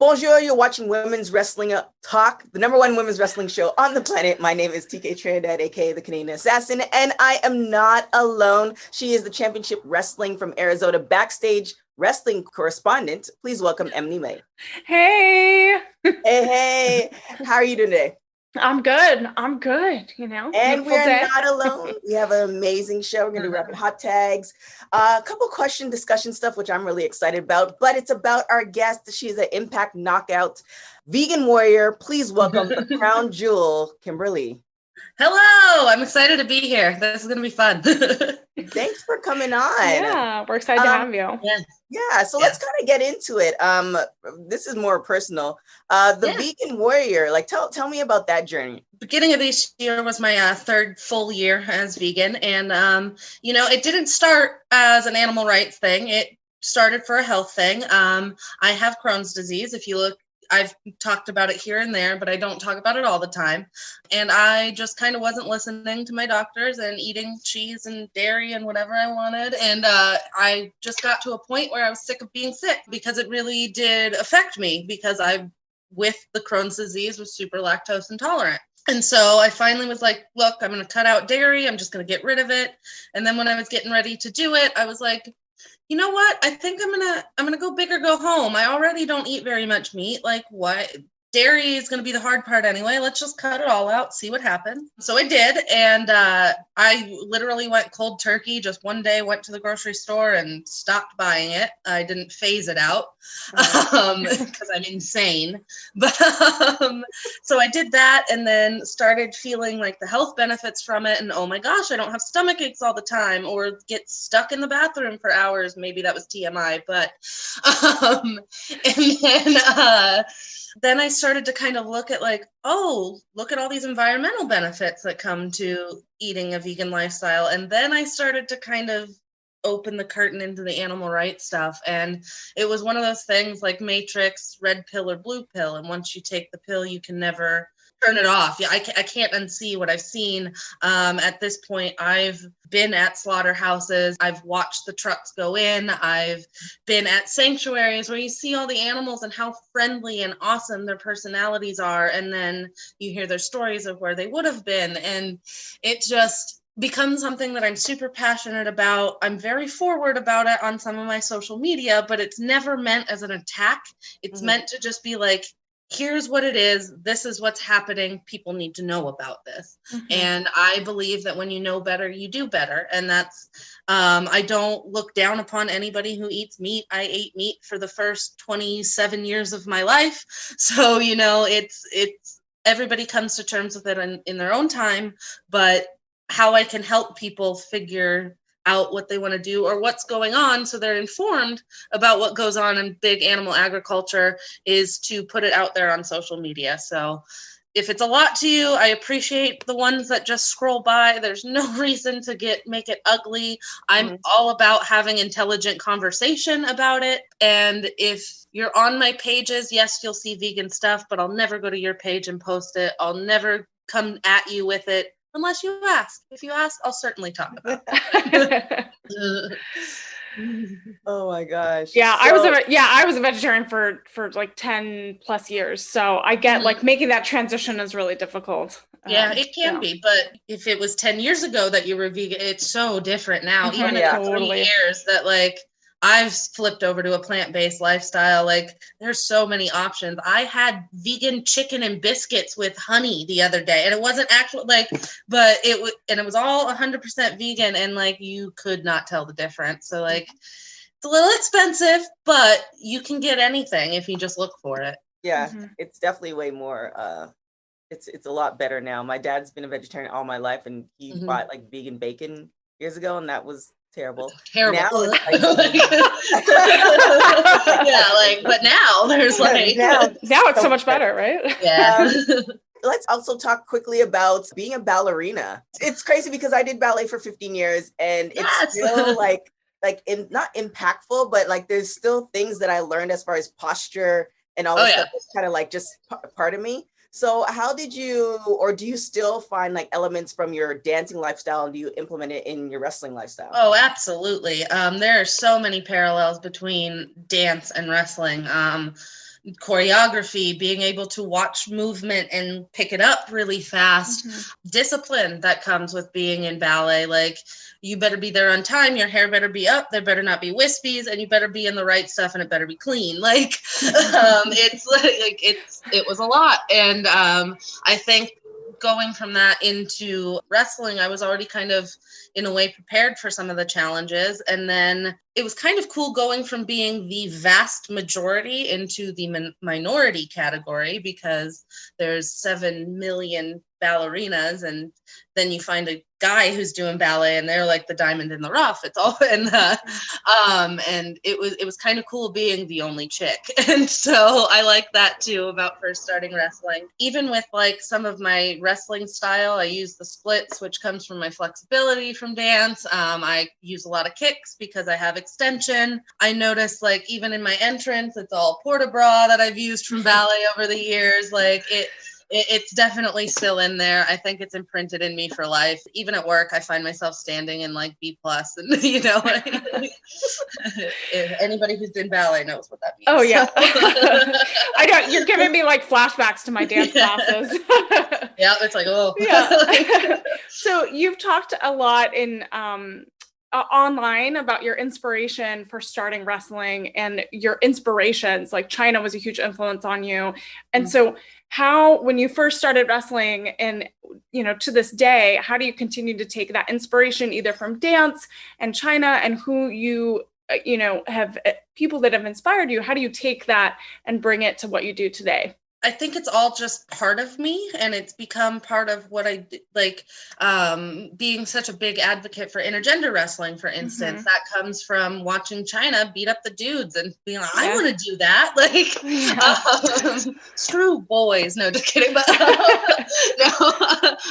Bonjour, you're watching Women's Wrestling Talk, the number one women's wrestling show on the planet. My name is TK Trinidad, aka the Canadian Assassin, and I am not alone. She is the Championship Wrestling from Arizona backstage wrestling correspondent. Please welcome Emily May. Hey. Hey. How are you doing today? I'm good. And we're not alone. We have an amazing show. We're going to do rapid hot tags, a couple question discussion stuff, which I'm really excited about, but it's about our guest. She is an Impact Knockout vegan warrior. Please welcome the crown jewel, Kimber Lee. Hello, I'm excited to be here. This is going to be fun. Thanks for coming on. Yeah, we're excited to have you. Yeah, so let's kind of get into it. This is more personal. Vegan warrior, like tell me about that journey. Beginning of this year was my third full year as vegan. And, it didn't start as an animal rights thing. It started for a health thing. I have Crohn's disease. If you look, I've talked about it here and there, but I don't talk about it all the time. And I just kind of wasn't listening to my doctors and eating cheese and dairy and whatever I wanted. And I just got to a point where I was sick of being sick because it really did affect me because I, with the Crohn's disease, was super lactose intolerant. And so I finally was like, look, I'm going to cut out dairy. I'm just going to get rid of it. And then when I was getting ready to do it, I was like, you know what? I think I'm gonna go big or go home. I already don't eat very much meat. Like what? Dairy is gonna be the hard part anyway. Let's just cut it all out, see what happens. So I did, and I literally went cold turkey. Just one day, went to the grocery store and stopped buying it. I didn't phase it out because I'm insane. But so I did that, and then started feeling like the health benefits from it. And oh my gosh, I don't have stomach aches all the time, or get stuck in the bathroom for hours. Maybe that was TMI, but and then I started to kind of look at like, oh, look at all these environmental benefits that come to eating a vegan lifestyle. And then I started to kind of open the curtain into the animal rights stuff. And it was one of those things like Matrix, red pill or blue pill. And once you take the pill, you can never turn it off. Yeah, I can't unsee what I've seen. At this point, I've been at slaughterhouses. I've watched the trucks go in. I've been at sanctuaries where you see all the animals and how friendly and awesome their personalities are. And then you hear their stories of where they would have been. And it just becomes something that I'm super passionate about. I'm very forward about it on some of my social media, but it's never meant as an attack. It's meant to just be like, here's what it is. This is what's happening. People need to know about this. And I believe that when you know better, you do better. And that's, I don't look down upon anybody who eats meat. I ate meat for the first 27 years of my life. So, it's everybody comes to terms with it in their own time, but how I can help people figure out what they want to do or what's going on so they're informed about what goes on in big animal agriculture is to put it out there on social media. So if it's a lot to you, I appreciate the ones that just scroll by. There's no reason to make it ugly. I'm all about having intelligent conversation about it. And if you're on my pages, yes, you'll see vegan stuff, but I'll never go to your page and post it. I'll never come at you with it. Unless you ask. If you ask, I'll certainly talk about it. Oh my gosh. Yeah, I was a vegetarian for like 10 plus years. So I get like making that transition is really difficult. Yeah, it can be. But if it was 10 years ago that you were vegan, it's so different now. Even in 3 years that like I've flipped over to a plant-based lifestyle. Like there's so many options. I had vegan chicken and biscuits with honey the other day, and it wasn't actual but it was all 100% vegan, and like you could not tell the difference. So like it's a little expensive, but you can get anything if you just look for it. Yeah, it's definitely way more. It's a lot better now. My dad's been a vegetarian all my life, and he bought like vegan bacon years ago, and that was terrible. Terrible. Now it's but now there's like now it's so much better, right? Yeah. Let's also talk quickly about being a ballerina. It's crazy because I did ballet for 15 years, and it's still not impactful, but like there's still things that I learned as far as posture and all this stuff that's kind of like just part of me. So how did you, or do you still find like elements from your dancing lifestyle, and do you implement it in your wrestling lifestyle? Oh, absolutely. There are so many parallels between dance and wrestling. choreography, being able to watch movement and pick it up really fast, discipline that comes with being in ballet. Like, you better be there on time, your hair better be up, there better not be wispies, and you better be in the right stuff, and it better be clean. Like, it was a lot. And I think going from that into wrestling, I was already kind of, in a way, prepared for some of the challenges. And then it was kind of cool going from being the vast majority into the minority category, because there's 7 million ballerinas, and then you find a guy who's doing ballet and they're like the diamond in the rough. It's all and it was kind of cool being the only chick. And so I like that too about first starting wrestling. Even with like some of my wrestling style, I use the splits, which comes from my flexibility from dance. I use a lot of kicks because I have extension. I notice, like, even in my entrance, it's all porta bra that I've used from ballet over the years. Like, it's definitely still in there. I think it's imprinted in me for life. Even at work, I find myself standing in like B+, and anybody who's been ballet knows what that means. Oh yeah. I know, you're giving me like flashbacks to my dance classes. Yeah, it's like, oh. Yeah. So you've talked a lot in online about your inspiration for starting wrestling and your inspirations. Like, Chyna was a huge influence on you. And so how, when you first started wrestling and, to this day, how do you continue to take that inspiration either from dance and Chyna and who you, have people that have inspired you? How do you take that and bring it to what you do today? I think it's all just part of me, and it's become part of what I like. Being such a big advocate for intergender wrestling, for instance, that comes from watching Chyna beat up the dudes and being like, I want to do that. Like, screw boys. No, just kidding. But no,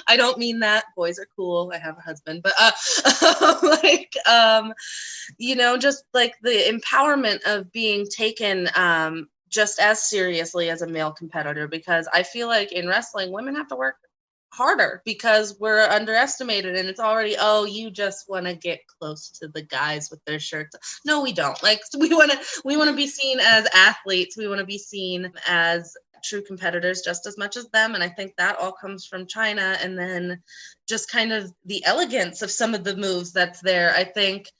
I don't mean that. Boys are cool. I have a husband, but just like the empowerment of being taken just as seriously as a male competitor, because I feel like in wrestling, women have to work harder because we're underestimated, and it's already, you just want to get close to the guys with their shirts. No, we don't. Like, we want to be seen as athletes. We want to be seen as true competitors just as much as them. And I think that all comes from Chyna. And then just kind of the elegance of some of the moves that's there, I think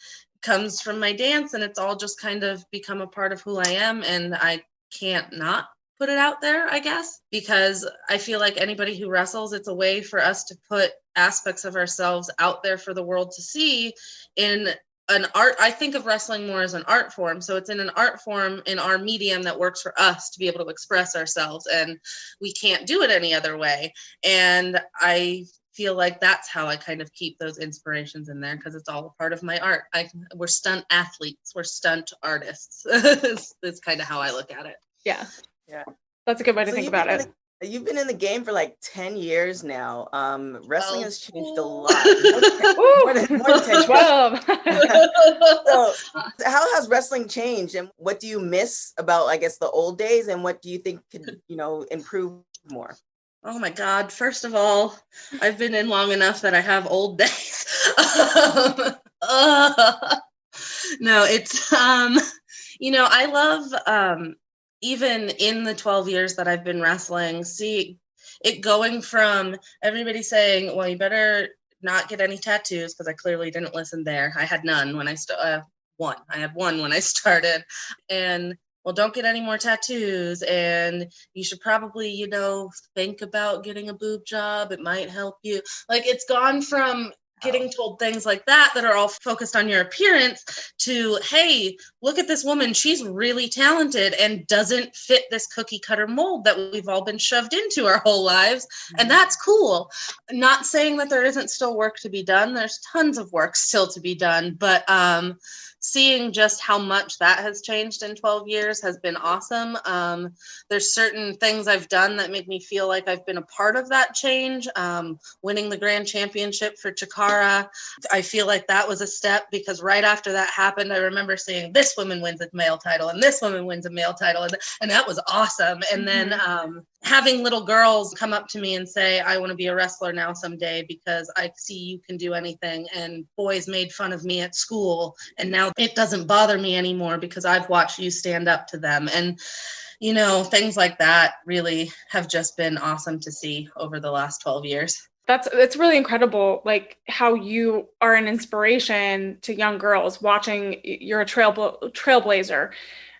comes from my dance, and it's all just kind of become a part of who I am. And I can't not put it out there, I guess, because I feel like anybody who wrestles, it's a way for us to put aspects of ourselves out there for the world to see in an art. I think of wrestling more as an art form. So it's in an art form in our medium that works for us to be able to express ourselves, and we can't do it any other way. And I feel like that's how I kind of keep those inspirations in there, because it's all a part of my art. We're stunt athletes, we're stunt artists. It's kind of how I look at it. Yeah. That's a good way to think about it. You've been in the game for like 10 years now. Wrestling has changed a lot. More than 10, 12. So how has wrestling changed, and what do you miss about, I guess, the old days, and what do you think could, improve more? Oh my God. First of all, I've been in long enough that I have old days. No, it's, I love, even in the 12 years that I've been wrestling, see it going from everybody saying, well, you better not get any tattoos, because I clearly didn't listen there. I had none when I one. I had one when I started. And, well, don't get any more tattoos, and you should probably, think about getting a boob job. It might help you. Like, it's gone from getting told things like that are all focused on your appearance to, hey, look at this woman. She's really talented and doesn't fit this cookie cutter mold that we've all been shoved into our whole lives. And that's cool. Not saying that there isn't still work to be done. There's tons of work still to be done. But seeing just how much that has changed in 12 years has been awesome. There's certain things I've done that make me feel like I've been a part of that change. Winning the grand championship for Chikara, I feel like that was a step, because right after that happened, I remember seeing this woman wins a male title and this woman wins a male title. And that was awesome. And then having little girls come up to me and say, I want to be a wrestler now someday because I see you can do anything. And boys made fun of me at school, and now it doesn't bother me anymore because I've watched you stand up to them. And things like that really have just been awesome to see over the last 12 years. That's really incredible, like how you are an inspiration to young girls watching. You're a trailblazer.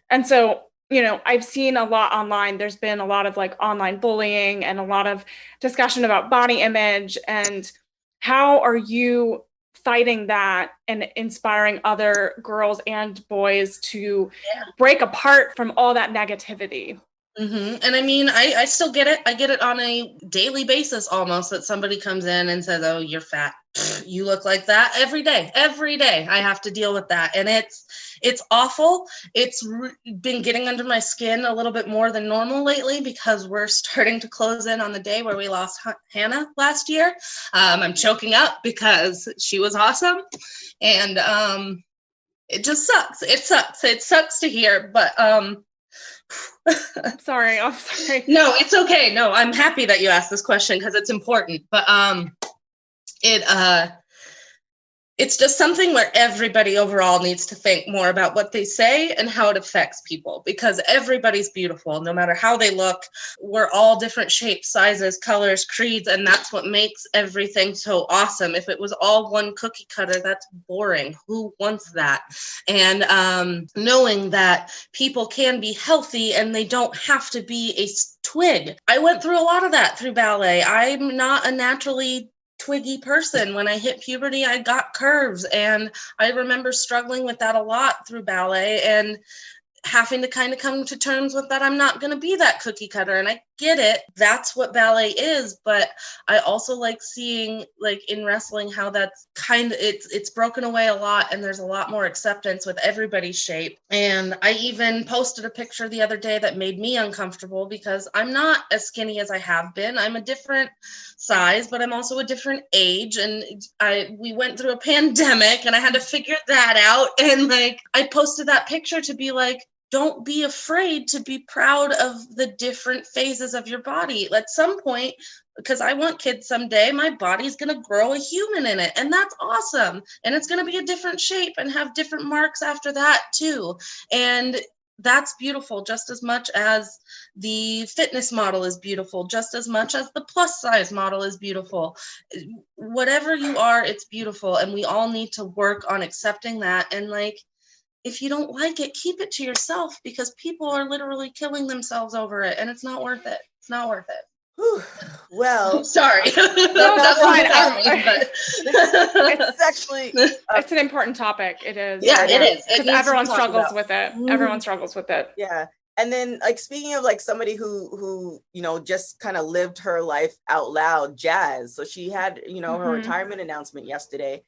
And so, I've seen a lot online. There's been a lot of like online bullying and a lot of discussion about body image. And how are you fighting that and inspiring other girls and boys to break apart from all that negativity? Mm-hmm. And I mean, I still get it. I get it on a daily basis almost, that somebody comes in and says, oh, you're fat. You look like that every day. Every day I have to deal with that. And it's awful. It's been getting under my skin a little bit more than normal lately, because we're starting to close in on the day where we lost Hannah last year. I'm choking up because she was awesome. And it just sucks. It sucks to hear, but I'm sorry. No, it's okay. No, I'm happy that you asked this question because it's important. But it's just something where everybody overall needs to think more about what they say and how it affects people, because everybody's beautiful, no matter how they look. We're all different shapes, sizes, colors, creeds, and that's what makes everything so awesome. If it was all one cookie cutter, that's boring. Who wants that? And knowing that people can be healthy and they don't have to be a twig. I went through a lot of that through ballet. I'm not a naturally twiggy person. When I hit puberty, I got curves, and I remember struggling with that a lot through ballet and having to kind of come to terms with that. I'm not going to be that cookie cutter, and I get it. That's what ballet is. But I also like seeing, like in wrestling, how that's kind of, it's broken away a lot, and there's a lot more acceptance with everybody's shape. And I even posted a picture the other day that made me uncomfortable, because I'm not as skinny as I have been. I'm a different size, but I'm also a different age, and we went through a pandemic and I had to figure that out. And like, I posted that picture to be like, don't be afraid to be proud of the different phases of your body. At some point, because I want kids someday, my body's going to grow a human in it. And that's awesome. And it's going to be a different shape and have different marks after that too. And that's beautiful, just as much as the fitness model is beautiful, just as much as the plus size model is beautiful. Whatever you are, it's beautiful. And we all need to work on accepting that. And like, if you don't like it, keep it to yourself, because people are literally killing themselves over it, and it's not worth it. It's not worth it. Whew. Well, sorry. No, that's fine. It's actually it's an important topic. It is. Yeah, it is. Because everyone struggles with it. Everyone struggles with it. Yeah. And then, like, speaking of like somebody who just kind of lived her life out loud, Jazz. So she had her retirement announcement yesterday.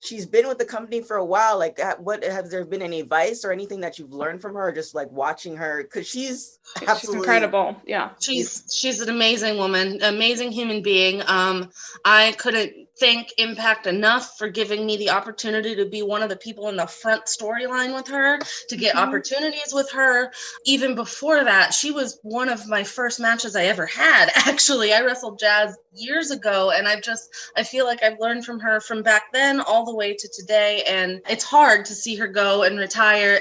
She's been with the company for a while. Like, what has there been any advice or anything that you've learned from her, just like watching her? Because she's absolutely incredible. Yeah, she's an amazing woman, amazing human being. I couldn't thank Impact enough for giving me the opportunity to be one of the people in the front storyline with her, to get opportunities with her. Even before that, she was one of my first matches I ever had. Actually, I wrestled Jazz years ago, and I feel like I've learned from her from back then all the way to today. And it's hard to see her go and retire,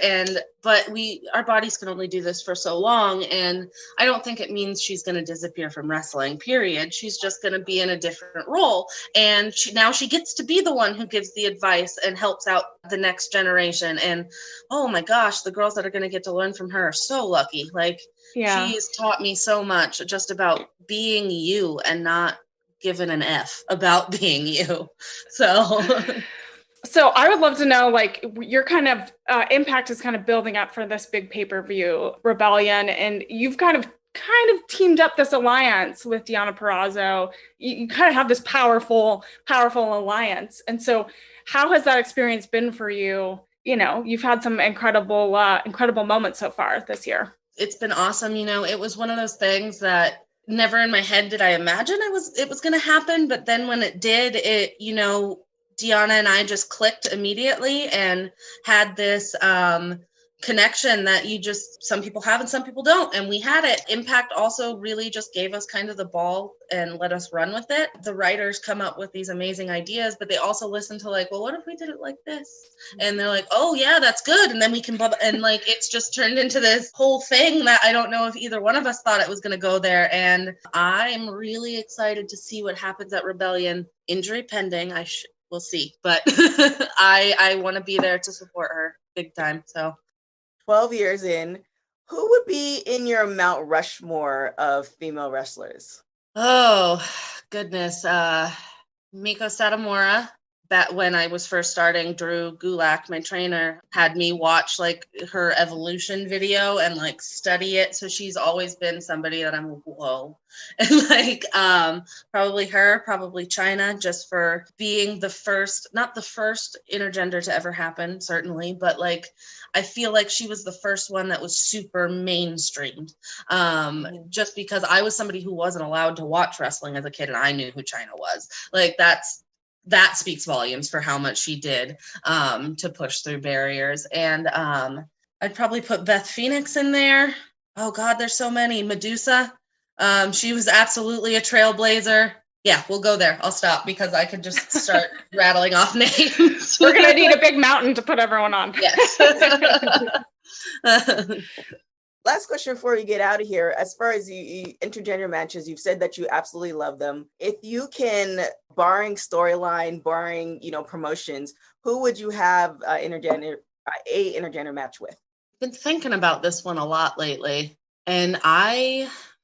but our bodies can only do this for so long. And I don't think it means she's going to disappear from wrestling, period. She's just going to be in a different role. And now she gets to be the one who gives the advice and helps out the next generation. And oh my gosh, the girls that are going to get to learn from her are so lucky. Like, she's taught me so much just about being you and not giving an F about being you. So I would love to know, like, your kind of Impact is kind of building up for this big pay-per-view Rebellion, and you've kind of teamed up this alliance with Deonna Purrazzo. You kind of have this powerful alliance. And so how has that experience been for you? You've had some incredible moments so far this year. It's been awesome. It was one of those things that never in my head did I imagine it was going to happen. But then when it did, Deonna and I just clicked immediately and had this connection that some people have and some people don't. And we had it. Impact also really just gave us kind of the ball and let us run with it. The writers come up with these amazing ideas, but they also listen to like, well, what if we did it like this? And they're like, oh yeah, that's good. And then we can, and like, it's just turned into this whole thing that I don't know if either one of us thought it was going to go there. And I'm really excited to see what happens at Rebellion. Injury pending. We'll see. But I want to be there to support her big time. So 12 years in, who would be in your Mount Rushmore of female wrestlers? Oh, goodness. Miko Satomura. That when I was first starting, Drew Gulak, my trainer, had me watch like her evolution video and like study it. So she's always been somebody that I'm whoa. And like probably her, probably Chyna, just for being the first, not the first intergender to ever happen, certainly, but like I feel like she was the first one that was super mainstreamed. Just because I was somebody who wasn't allowed to watch wrestling as a kid and I knew who Chyna was. Like that speaks volumes for how much she did to push through barriers. And I'd probably put Beth Phoenix in there. Oh God, there's so many. Medusa. She was absolutely a trailblazer. Yeah, we'll go there. I'll stop because I could just start rattling off names. We're going to need a big mountain to put everyone on. Yes. Last question before we get out of here. As far as you intergender matches, you've said that you absolutely love them. If you can, barring storyline, barring promotions, who would you have a intergender match with? I've been thinking about this one a lot lately, and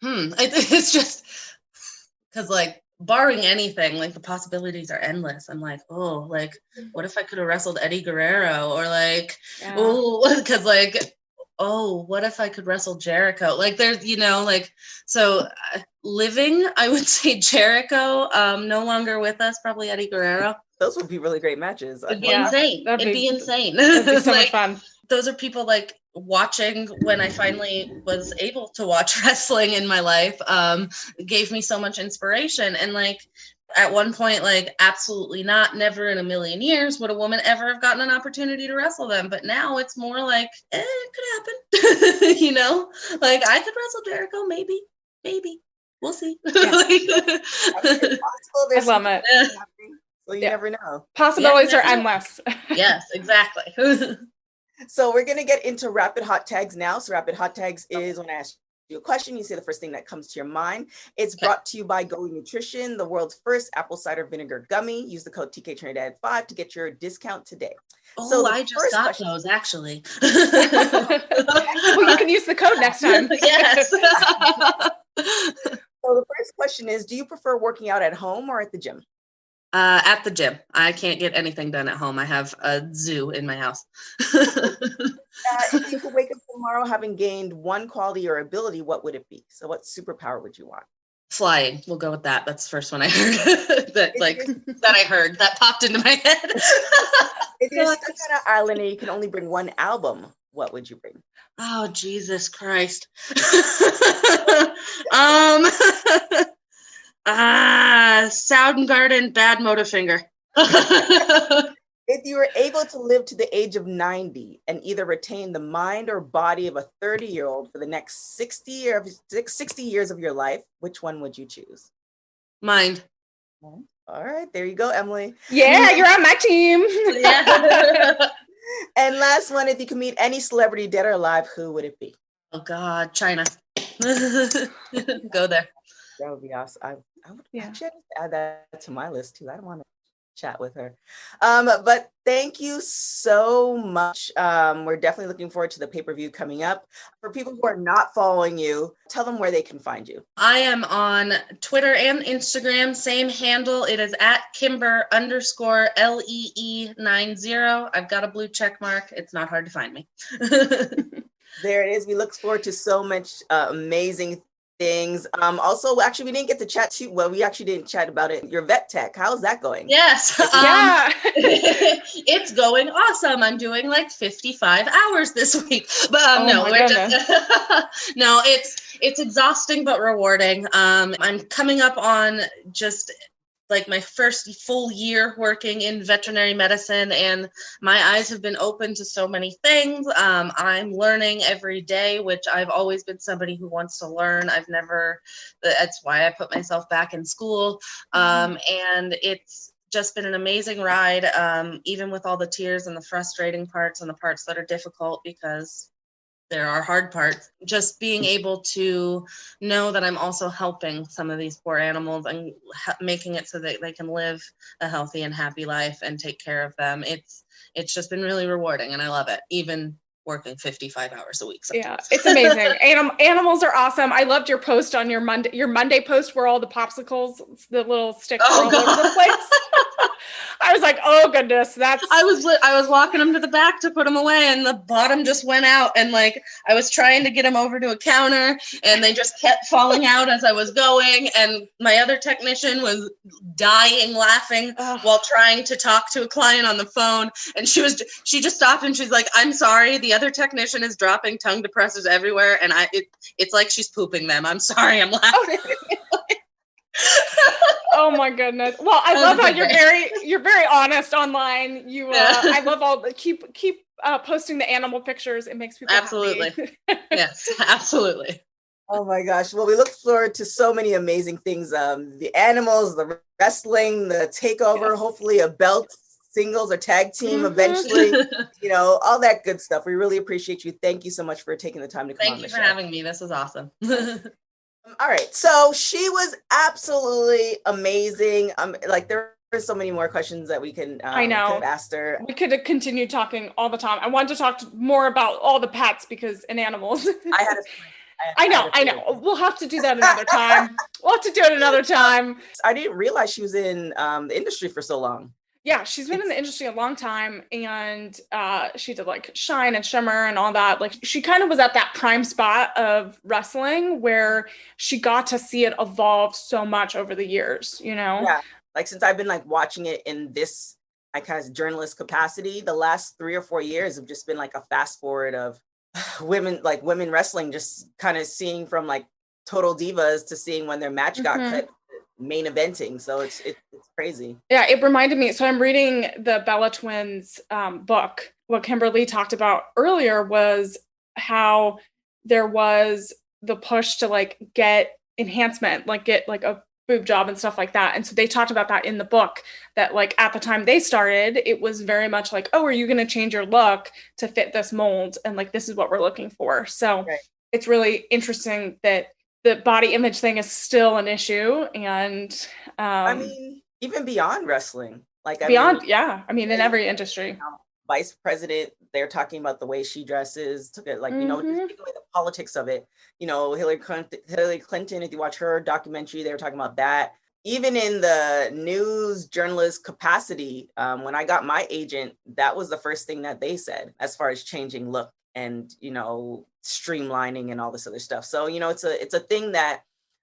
it's just because like barring anything, like the possibilities are endless. I'm like, oh, like what if I could have wrestled Eddie Guerrero, or like, oh, because like. Oh, what if I could wrestle Jericho? Like there's, so living, I would say Jericho, no longer with us, probably Eddie Guerrero. Those would be really great matches. It'd be insane. It'd be insane. It'd be so much fun. Those are people like watching when I finally was able to watch wrestling in my life, gave me so much inspiration. And like, at one point, like, absolutely not, never in a million years would a woman ever have gotten an opportunity to wrestle them. But now it's more like, it could happen, like I could wrestle Jericho, maybe, we'll see. Yeah. I love it. So you never know. Possibilities are endless. Yes, exactly. So we're going to get into rapid hot tags now. So rapid hot tags is when I ask you a question, you say the first thing that comes to your mind. It's brought to you by Go Nutrition, the world's first apple cider vinegar gummy. Use the code TKTrinidad5 to get your discount today. Oh, so I just got those actually. Well, you can use the code next time. Yes. So the first question is, do you prefer working out at home or at the gym? At the gym. I can't get anything done at home. I have a zoo in my house. If you could wake up tomorrow having gained one quality or ability, what would it be? So what superpower would you want? Flying. We'll go with that. That's the first one I heard. that popped into my head. If you're stuck on an island and you can only bring one album, what would you bring? Oh, Jesus Christ. Soundgarden, Bad Motorfinger. If you were able to live to the age of 90 and either retain the mind or body of a 30-year-old for the next 60 years of your life, which one would you choose? Mind. All right, there you go, Emily. Yeah, you're on my team. Yeah. And last one, if you could meet any celebrity, dead or alive, who would it be? Oh God, Chyna. Go there. That would be awesome. I would actually add that to my list too. I don't want to chat with her. But thank you so much. We're definitely looking forward to the pay-per-view coming up. For people who are not following you, tell them where they can find you. I am on Twitter and Instagram, same handle. It is at Kimber_LEE90. I've got a blue check mark. It's not hard to find me. There it is. We look forward to so much amazing things. Also, actually, we didn't get to chat too. Well, we actually didn't chat about it. Your vet tech, how's that going? Yes. It's going awesome. I'm doing like 55 hours this week. But no, it's exhausting but rewarding. I'm coming up on just like my first full year working in veterinary medicine, and my eyes have been open to so many things. I'm learning every day, which I've always been somebody who wants to learn. That's why I put myself back in school. And it's just been an amazing ride, even with all the tears and the frustrating parts and the parts that are difficult, because there are hard parts. Just being able to know that I'm also helping some of these poor animals and making it so that they can live a healthy and happy life and take care of them. It's just been really rewarding, and I love it, even working 55 hours a week sometimes. Yeah, it's amazing. Animals are awesome. I loved your post on your Monday post where all the popsicles, the little sticks are all over the place. I was like, oh goodness, I was walking them to the back to put them away, and the bottom just went out, and like I was trying to get them over to a counter, and they just kept falling out as I was going, and my other technician was dying laughing while trying to talk to a client on the phone, and she just stopped, and she's like, I'm sorry, the other technician is dropping tongue depressors everywhere, and it's like she's pooping them. I'm sorry, I'm laughing. Oh my goodness. Well, I love how you're very honest online. I love all the keep posting the animal pictures. It makes people absolutely happy. Yes, absolutely. Oh my gosh. Well, we look forward to so many amazing things. The animals, the wrestling, the takeover, hopefully a belt, singles or tag team eventually, all that good stuff. We really appreciate you. Thank you so much for taking the time to come on the show. Thank you for having me. This was awesome. All right. So she was absolutely amazing. There are so many more questions that we can I know. could have asked her. We could have continued talking all the time. I wanted to talk more about all the pets and animals. I know. We'll have to do that another time. I didn't realize she was in the industry for so long. Yeah, she's been in the industry a long time, and she did like Shine and Shimmer and all that. Like she kind of was at that prime spot of wrestling where she got to see it evolve so much over the years, Yeah, like since I've been like watching it in this kind of journalist capacity, the last 3 or 4 years have just been like a fast forward of women wrestling, just kind of seeing from like total divas to seeing when their match got cut. Main eventing, so it's crazy. Yeah, it reminded me. So I'm reading the Bella Twins book. What Kimber Lee talked about earlier was how there was the push to like get enhancement, like get like a boob job and stuff like that. And so they talked about that in the book, that like at the time they started, it was very much like, oh, are you going to change your look to fit this mold? And like, this is what we're looking for. So It's really interesting that the body image thing is still an issue. And I mean, even beyond wrestling, like in every industry. Vice president, they're talking about the way she dresses, just take away the politics of it. Hillary Clinton, if you watch her documentary, they were talking about that. Even in the news journalist capacity, when I got my agent, that was the first thing that they said as far as changing look and, streamlining and all this other stuff. So, it's a thing that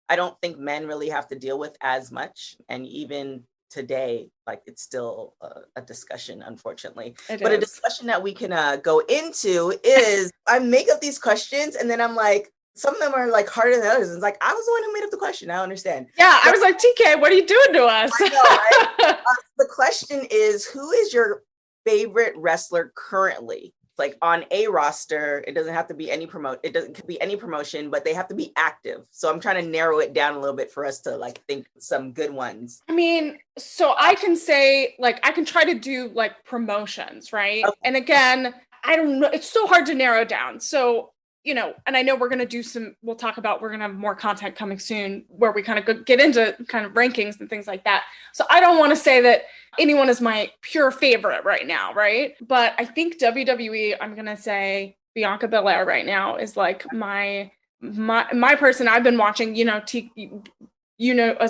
I don't think men really have to deal with as much. And even today, like it's still a discussion, unfortunately. A discussion that we can go into is I make up these questions and then I'm like, some of them are like harder than others. It's like, I was the one who made up the question. I don't understand. Yeah, I was like, TK, what are you doing to us? I know, right? The question is, who is your favorite wrestler currently? Like on a roster, it doesn't have to be any could be any promotion, but they have to be active. So I'm trying to narrow it down a little bit for us to like think some good ones. I mean, so I can say like, I can try to do like promotions, right? Okay. And again, I don't know, it's so hard to narrow down. So, and I know we're going to we're going to have more content coming soon where we kind of get into kind of rankings and things like that. So I don't want to say that anyone is my pure favorite right now, right? But I think WWE, I'm going to say Bianca Belair right now is like my person. I've been watching, as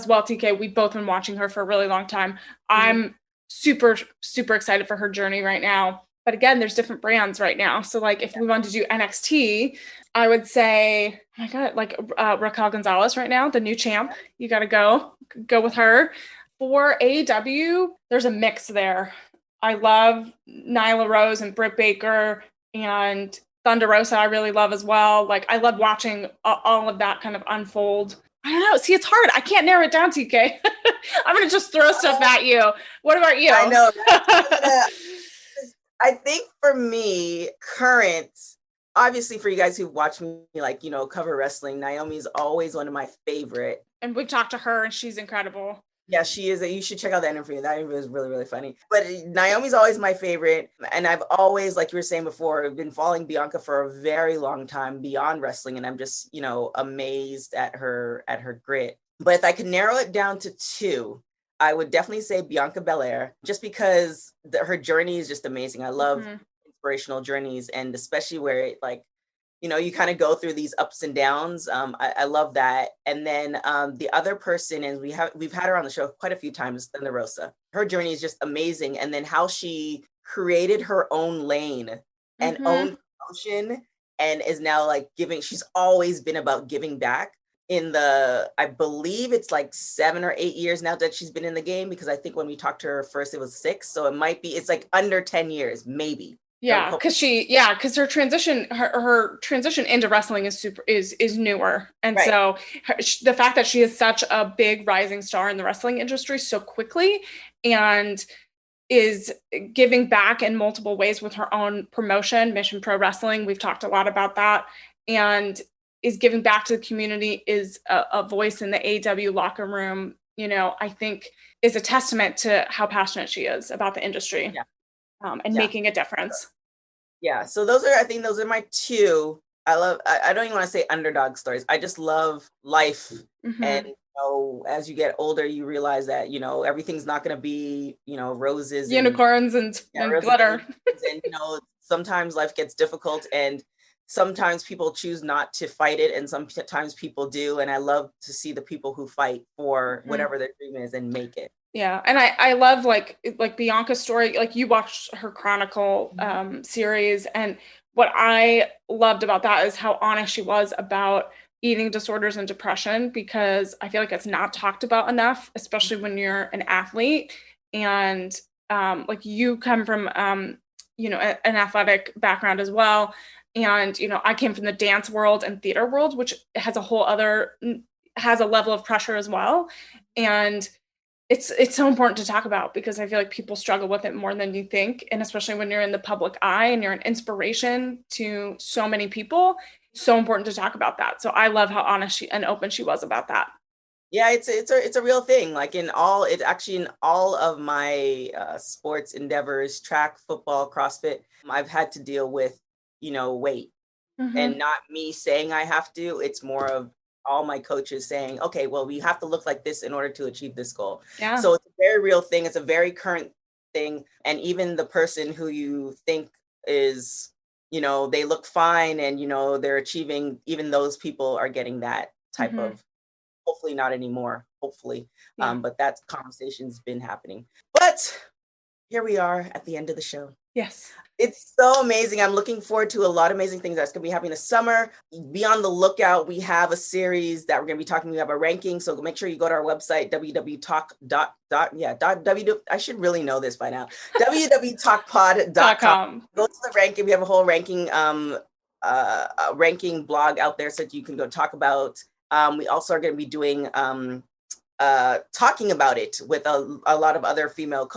well, TK, we've both been watching her for a really long time. Mm-hmm. I'm super, super excited for her journey right now. But again, there's different brands right now. So like if we wanted to do NXT, I would say, oh my God, like Raquel Gonzalez right now, the new champ. You got to go with her. For AEW, there's a mix there. I love Nyla Rose and Britt Baker and Thunder Rosa I really love as well. Like I love watching all of that kind of unfold. I don't know. See, it's hard. I can't narrow it down, TK. I'm going to just throw stuff at you. What about you? I know. I think for me, current, obviously for you guys who've watched me, like, you know, cover wrestling, Naomi's always one of my favorite. And we've talked to her and she's incredible. Yeah, she is. You should check out that interview. That interview is really, really funny. But Naomi's always my favorite. And I've always, like you were saying before, been following Bianca for a very long time beyond wrestling. And I'm just, you know, amazed at her grit. But if I could narrow it down to two, I would definitely say Bianca Belair, just because her journey is just amazing. I love inspirational journeys, and especially where it, like, you know, you kind of go through these ups and downs. I love that. And then the other person, and we've had her on the show quite a few times, Thunder Rosa. Her journey is just amazing. And then how she created her own lane and own promotion, and is now like giving. She's always been about giving back. I believe it's like 7 or 8 years now that she's been in the game, because I think when we talked to her first, it was 6. So it's like under 10 years, maybe. Yeah, because her transition into wrestling is newer, and so the fact that she is such a big rising star in the wrestling industry so quickly, and is giving back in multiple ways with her own promotion, Mission Pro Wrestling. We've talked a lot about that, and is giving back to the community, is a voice in the AEW locker room. You know, I think is a testament to how passionate she is about the industry. Yeah. And making a difference. Yeah. So I think those are my two. I don't even want to say underdog stories. I just love life. And, you know, as you get older, you realize that, you know, everything's not going to be, you know, roses, unicorns and glitter. And, you know, sometimes life gets difficult, and sometimes people choose not to fight it, and sometimes people do. And I love to see the people who fight for whatever their dream is and make it. Yeah. And I love like Bianca's story, like you watched her Chronicle series. And what I loved about that is how honest she was about eating disorders and depression, because I feel like it's not talked about enough, especially when you're an athlete. And like you come from, you know, an athletic background as well. And, you know, I came from the dance world and theater world, which has a level of pressure as well. And it's so important to talk about, because I feel like people struggle with it more than you think. And especially when you're in the public eye and you're an inspiration to so many people, it's so important to talk about that. So I love how honest and open she was about that. Yeah, it's a real thing. Like in all of my sports endeavors, track, football, CrossFit, I've had to deal with, you know, weight, and not me saying I have to. It's more of all my coaches saying, okay, well, we have to look like this in order to achieve this goal. Yeah. So it's a very real thing. It's a very current thing. And even the person who you think is, you know, they look fine and, you know, they're achieving, even those people are getting that type of, hopefully not anymore, hopefully. Yeah. But that conversation's been happening. But here we are at the end of the show. Yes. It's so amazing. I'm looking forward to a lot of amazing things that's going to be happening this summer. Be on the lookout. We have a series that we're going to be talking about a ranking. So make sure you go to our website, I should really know this by now. www.talkpod.com. Go to the ranking. We have a whole ranking ranking blog out there so that you can go talk about. We also are going to be doing talking about it with a lot of other female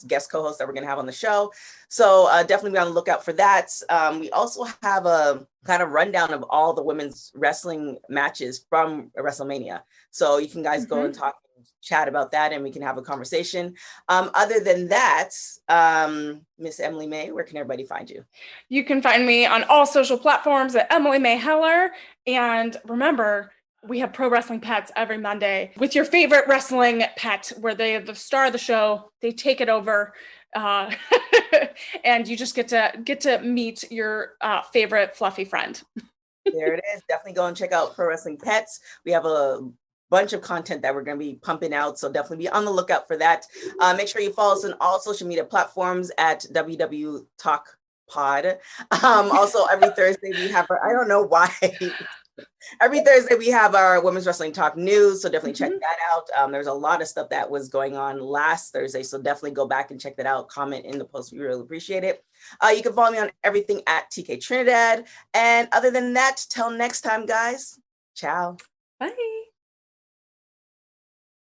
guest co-hosts that we're going to have on the show. So definitely be on the lookout for that. We also have a kind of rundown of all the women's wrestling matches from WrestleMania. So you can guys go and chat about that, and we can have a conversation. Other than that, Miss Emily May, where can everybody find you? You can find me on all social platforms at Emily May Heller. And remember, we have Pro Wrestling Pets every Monday with your favorite wrestling pet, where they are the star of the show. They take it over, and you just get to meet your favorite fluffy friend. There it is. Definitely go and check out Pro Wrestling Pets. We have a bunch of content that we're going to be pumping out, so definitely be on the lookout for that. Make sure you follow us on all social media platforms at WW Talk Pod. Also, every Thursday we have I don't know why. Every Thursday we have our Women's Wrestling Talk news, so definitely check that out. There's a lot of stuff that was going on last Thursday, so definitely go back and check that out. Comment in the post. We really appreciate it. You can follow me on everything at TK Trinidad. And other than that, till next time, guys. Ciao. Bye.